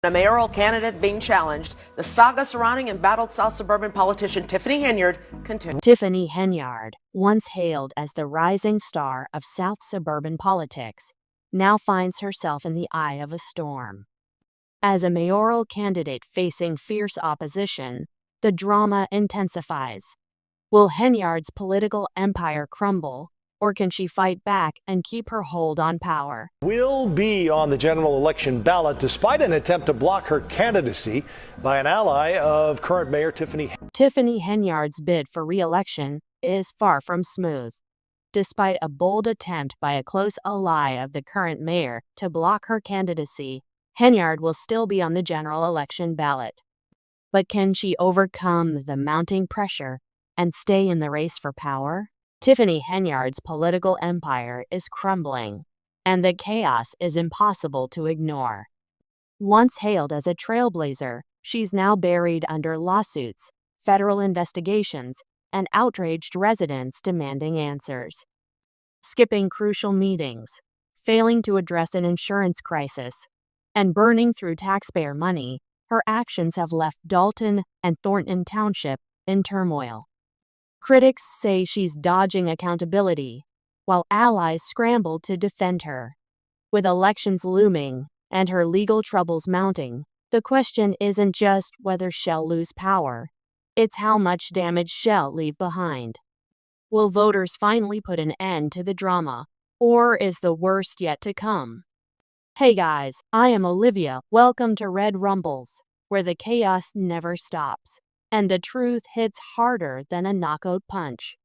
A mayoral candidate being challenged, the saga surrounding embattled South suburban politician Tiffany Henyard continues. Tiffany Henyard, once hailed as the rising star of South suburban politics, now finds herself in the eye of a storm. As a mayoral candidate facing fierce opposition, the drama intensifies. Will Henyard's political empire crumble, or can she fight back and keep her hold on power? Will be on the general election ballot despite an attempt to block her candidacy by an ally of current Mayor Tiffany. Tiffany Henyard's bid for re-election is far from smooth. Despite a bold attempt by a close ally of the current mayor to block her candidacy, Henyard will still be on the general election ballot. But can she overcome the mounting pressure and stay in the race for power? Tiffany Henyard's political empire is crumbling, and the chaos is impossible to ignore. Once hailed as a trailblazer, she's now buried under lawsuits, federal investigations, and outraged residents demanding answers. Skipping crucial meetings, failing to address an insurance crisis, and burning through taxpayer money, her actions have left Dolton and Thornton Township in turmoil. Critics say she's dodging accountability, while allies scramble to defend her. With elections looming and her legal troubles mounting, the question isn't just whether she'll lose power, it's how much damage she'll leave behind. Will voters finally put an end to the drama, or is the worst yet to come? Hey guys, I am Olivia. Welcome to Red Rumbles, where the chaos never stops, and the truth hits harder than a knockout punch.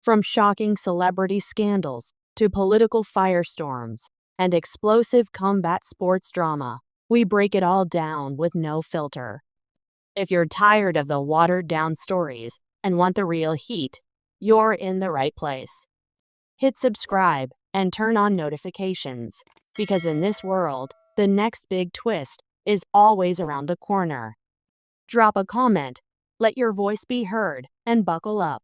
From shocking celebrity scandals to political firestorms and explosive combat sports drama, we break it all down with no filter. If you're tired of the watered-down stories and want the real heat, you're in the right place. Hit subscribe and turn on notifications, because in this world, the next big twist is always around the corner. Drop a comment, let your voice be heard, and buckle up.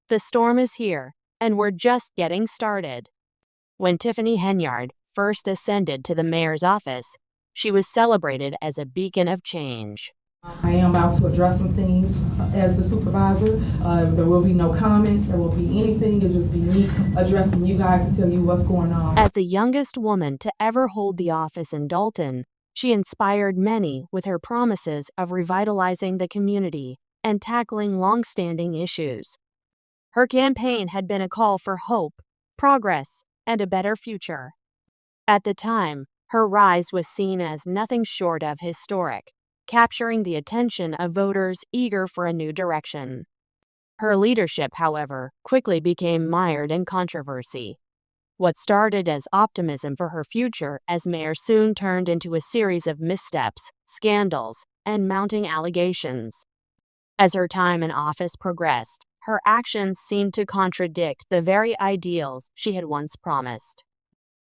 The storm is here, and we're just getting started. When Tiffany Henyard first ascended to the mayor's office, she was celebrated as a beacon of change. I am about to address some things as the supervisor. There will be no comments, there won't be anything. It'll just be me addressing you guys to tell you what's going on. As the youngest woman to ever hold the office in Dolton, she inspired many with her promises of revitalizing the community and tackling long-standing issues. Her campaign had been a call for hope, progress, and a better future. At the time, her rise was seen as nothing short of historic, capturing the attention of voters eager for a new direction. Her leadership, however, quickly became mired in controversy. What started as optimism for her future as mayor soon turned into a series of missteps, scandals, and mounting allegations. As her time in office progressed, her actions seemed to contradict the very ideals she had once promised.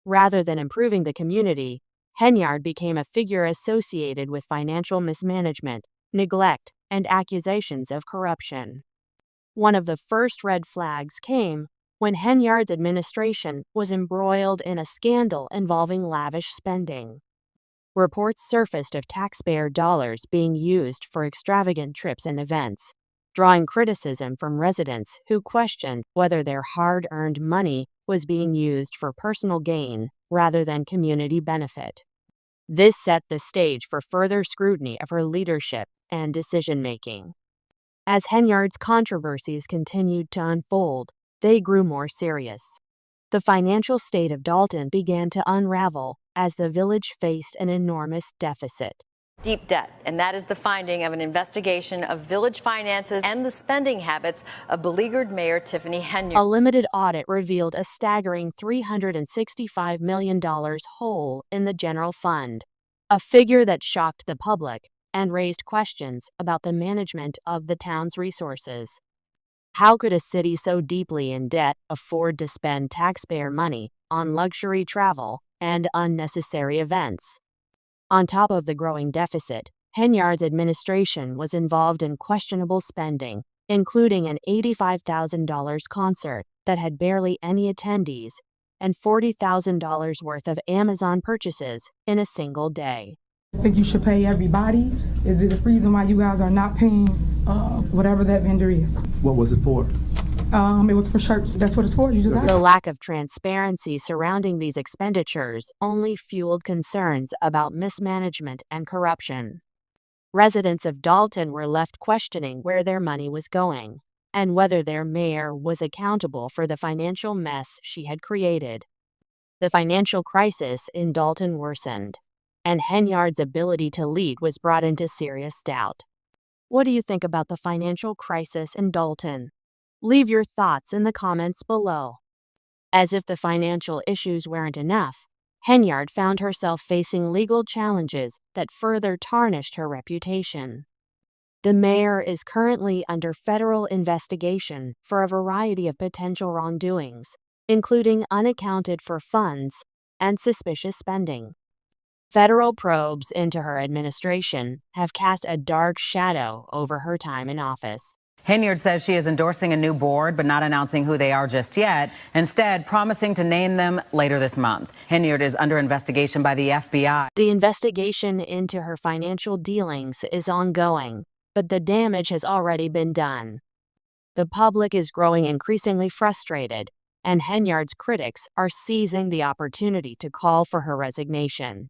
Rather than improving the community, Henyard became a figure associated with financial mismanagement, neglect, and accusations of corruption. One of the first red flags came when Henyard's administration was embroiled in a scandal involving lavish spending. Reports surfaced of taxpayer dollars being used for extravagant trips and events, drawing criticism from residents who questioned whether their hard-earned money was being used for personal gain rather than community benefit. This set the stage for further scrutiny of her leadership and decision-making. As Henyard's controversies continued to unfold, they grew more serious. The financial state of Dolton began to unravel as the village faced an enormous deficit. Deep debt, and that is the finding of an investigation of village finances and the spending habits of beleaguered Mayor Tiffany Henyard. A limited audit revealed a staggering $365 million hole in the general fund, a figure that shocked the public and raised questions about the management of the town's resources. How could a city so deeply in debt afford to spend taxpayer money on luxury travel and unnecessary events? On top of the growing deficit, Henyard's administration was involved in questionable spending, including an $85,000 concert that had barely any attendees and $40,000 worth of Amazon purchases in a single day. I think you should pay everybody. Is it the reason why you guys are not paying whatever that vendor is? What was it for? It was for shirts. That's what it's for. You just The lack of transparency surrounding these expenditures only fueled concerns about mismanagement and corruption. Residents of Dolton were left questioning where their money was going and whether their mayor was accountable for the financial mess she had created. The financial crisis in Dolton worsened, and Henyard's ability to lead was brought into serious doubt. What do you think about the financial crisis in Dolton? Leave your thoughts in the comments below. As if the financial issues weren't enough, Henyard found herself facing legal challenges that further tarnished her reputation. The mayor is currently under federal investigation for a variety of potential wrongdoings, including unaccounted for funds and suspicious spending. Federal probes into her administration have cast a dark shadow over her time in office. Henyard says she is endorsing a new board, but not announcing who they are just yet, instead promising to name them later this month. Henyard is under investigation by the FBI. The investigation into her financial dealings is ongoing, but the damage has already been done. The public is growing increasingly frustrated, and Henyard's critics are seizing the opportunity to call for her resignation.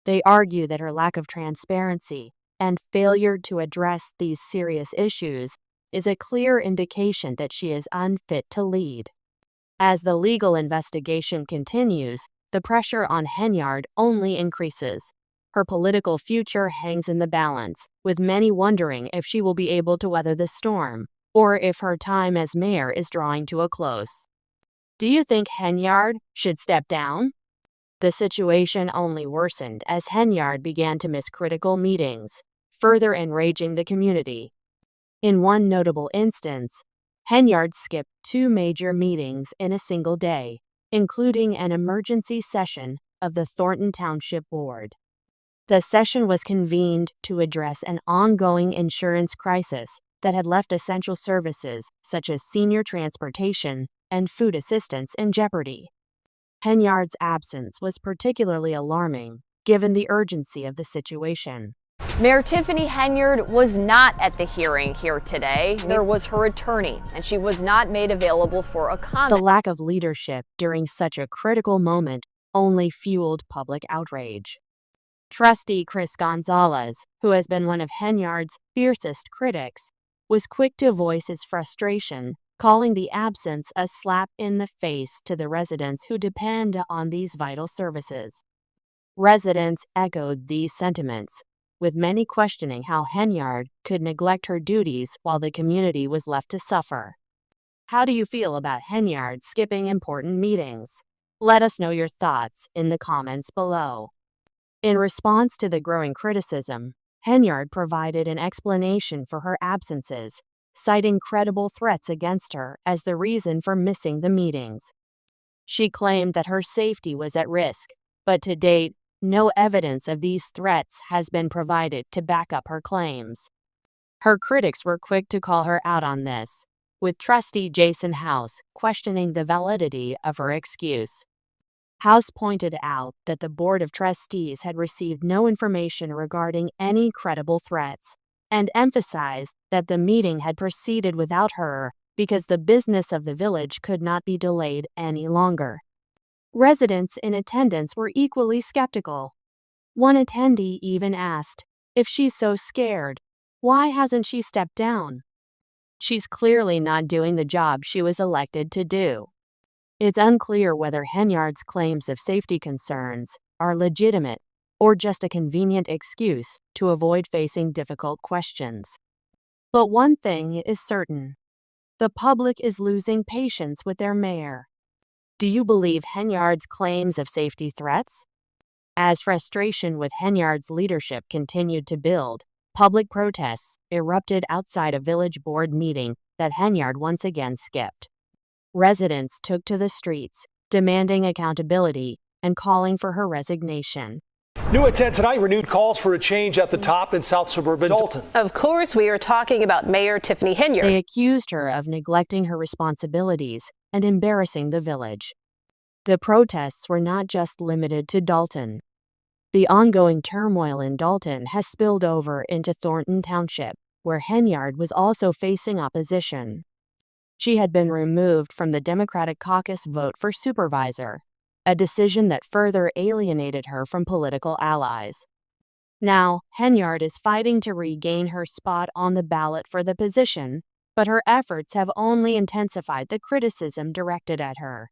They argue that her lack of transparency and failure to address these serious issues is a clear indication that she is unfit to lead. As the legal investigation continues, the pressure on Henyard only increases. Her political future hangs in the balance, with many wondering if she will be able to weather the storm, or if her time as mayor is drawing to a close. Do you think Henyard should step down? The situation only worsened as Henyard began to miss critical meetings, further enraging the community. In one notable instance, Henyard skipped 2 major meetings in a single day, including an emergency session of the Thornton Township Board. The session was convened to address an ongoing insurance crisis that had left essential services such as senior transportation and food assistance in jeopardy. Henyard's absence was particularly alarming, given the urgency of the situation. Mayor Tiffany Henyard was not at the hearing here today. There was her attorney, and she was not made available for a comment. The lack of leadership during such a critical moment only fueled public outrage. Trustee Chris Gonzalez, who has been one of Henyard's fiercest critics, was quick to voice his frustration, calling the absence a slap in the face to the residents who depend on these vital services. Residents echoed these sentiments, with many questioning how Henyard could neglect her duties while the community was left to suffer. How do you feel about Henyard skipping important meetings? Let us know your thoughts in the comments below. In response to the growing criticism, Henyard provided an explanation for her absences, citing credible threats against her as the reason for missing the meetings. She claimed that her safety was at risk, but to date, no evidence of these threats has been provided to back up her claims. Her critics were quick to call her out on this, with Trustee Jason House questioning the validity of her excuse. House pointed out that the Board of Trustees had received no information regarding any credible threats, and emphasized that the meeting had proceeded without her because the business of the village could not be delayed any longer. Residents in attendance were equally skeptical. One attendee even asked, if she's so scared, why hasn't she stepped down? She's clearly not doing the job she was elected to do. It's unclear whether Henyard's claims of safety concerns are legitimate or just a convenient excuse to avoid facing difficult questions. But one thing is certain: the public is losing patience with their mayor. Do you believe Henyard's claims of safety threats? As frustration with Henyard's leadership continued to build, public protests erupted outside a village board meeting that Henyard once again skipped. Residents took to the streets, demanding accountability and calling for her resignation. New at 10 tonight, renewed calls for a change at the top in South suburban Dolton. Of course, we are talking about Mayor Tiffany Henyard. They accused her of neglecting her responsibilities and embarrassing the village. The protests were not just limited to Dolton. The ongoing turmoil in Dolton has spilled over into Thornton Township, where Henyard was also facing opposition. She had been removed from the Democratic caucus vote for supervisor, a decision that further alienated her from political allies. Now, Henyard is fighting to regain her spot on the ballot for the position, but her efforts have only intensified the criticism directed at her.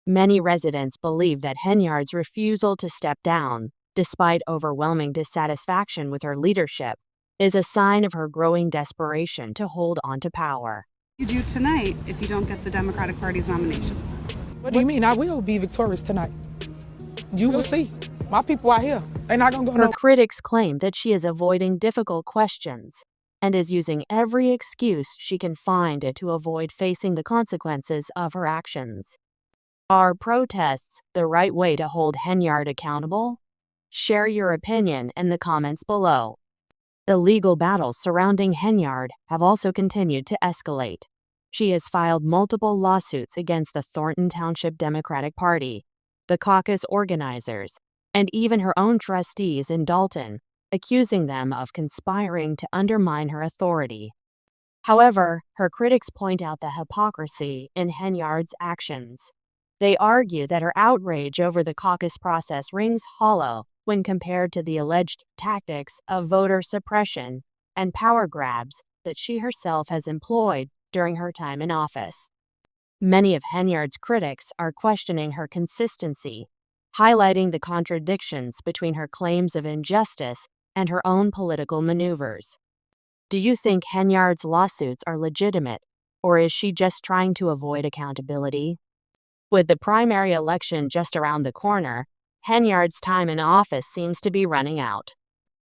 Many residents believe that Henyard's refusal to step down, despite overwhelming dissatisfaction with her leadership, is a sign of her growing desperation to hold on to power. You do tonight if you don't get the Democratic Party's nomination. What do you mean? I will be victorious tonight. You will see. My people are here. They're not going to go Her no. critics claim that she is avoiding difficult questions and is using every excuse she can find to avoid facing the consequences of her actions. Are protests the right way to hold Henyard accountable? Share your opinion in the comments below. The legal battles surrounding Henyard have also continued to escalate. She has filed multiple lawsuits against the Thornton Township Democratic Party, the caucus organizers, and even her own trustees in Dolton, accusing them of conspiring to undermine her authority. However, her critics point out the hypocrisy in Henyard's actions. They argue that her outrage over the caucus process rings hollow when compared to the alleged tactics of voter suppression and power grabs that she herself has employed during her time in office. Many of Henyard's critics are questioning her consistency, highlighting the contradictions between her claims of injustice and her own political maneuvers. Do you think Henyard's lawsuits are legitimate, or is she just trying to avoid accountability? With the primary election just around the corner, Henyard's time in office seems to be running out.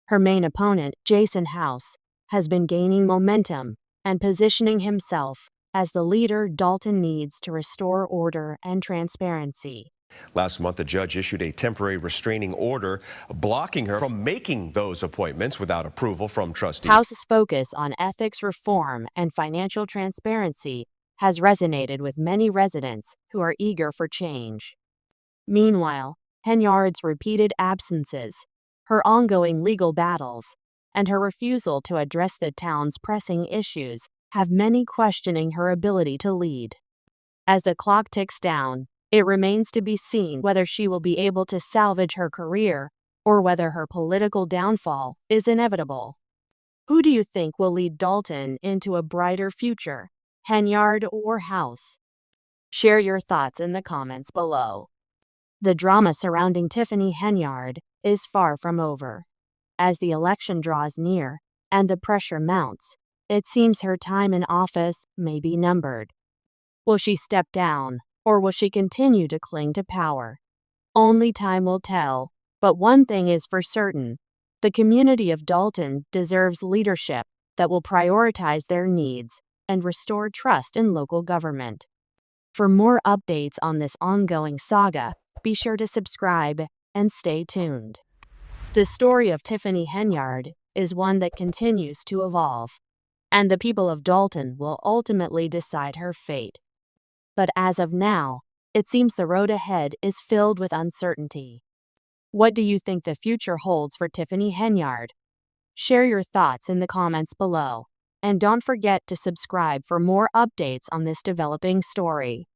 Her main opponent, Jason House, has been gaining momentum and positioning himself as the leader Dolton needs to restore order and transparency. Last month, the judge issued a temporary restraining order blocking her from making those appointments without approval from trustees. House's focus on ethics reform and financial transparency has resonated with many residents who are eager for change. Meanwhile, Henyard's repeated absences, her ongoing legal battles, and her refusal to address the town's pressing issues have many questioning her ability to lead. As the clock ticks down, it remains to be seen whether she will be able to salvage her career or whether her political downfall is inevitable. Who do you think will lead Dolton into a brighter future, Henyard or House? Share your thoughts in the comments below. The drama surrounding Tiffany Henyard is far from over. As the election draws near and the pressure mounts, it seems her time in office may be numbered. Will she step down, or will she continue to cling to power? Only time will tell, but one thing is for certain: the community of Dolton deserves leadership that will prioritize their needs and restore trust in local government. For more updates on this ongoing saga, be sure to subscribe and stay tuned. The story of Tiffany Henyard is one that continues to evolve, and the people of Dolton will ultimately decide her fate. But as of now, it seems the road ahead is filled with uncertainty. What do you think the future holds for Tiffany Henyard? Share your thoughts in the comments below, and don't forget to subscribe for more updates on this developing story.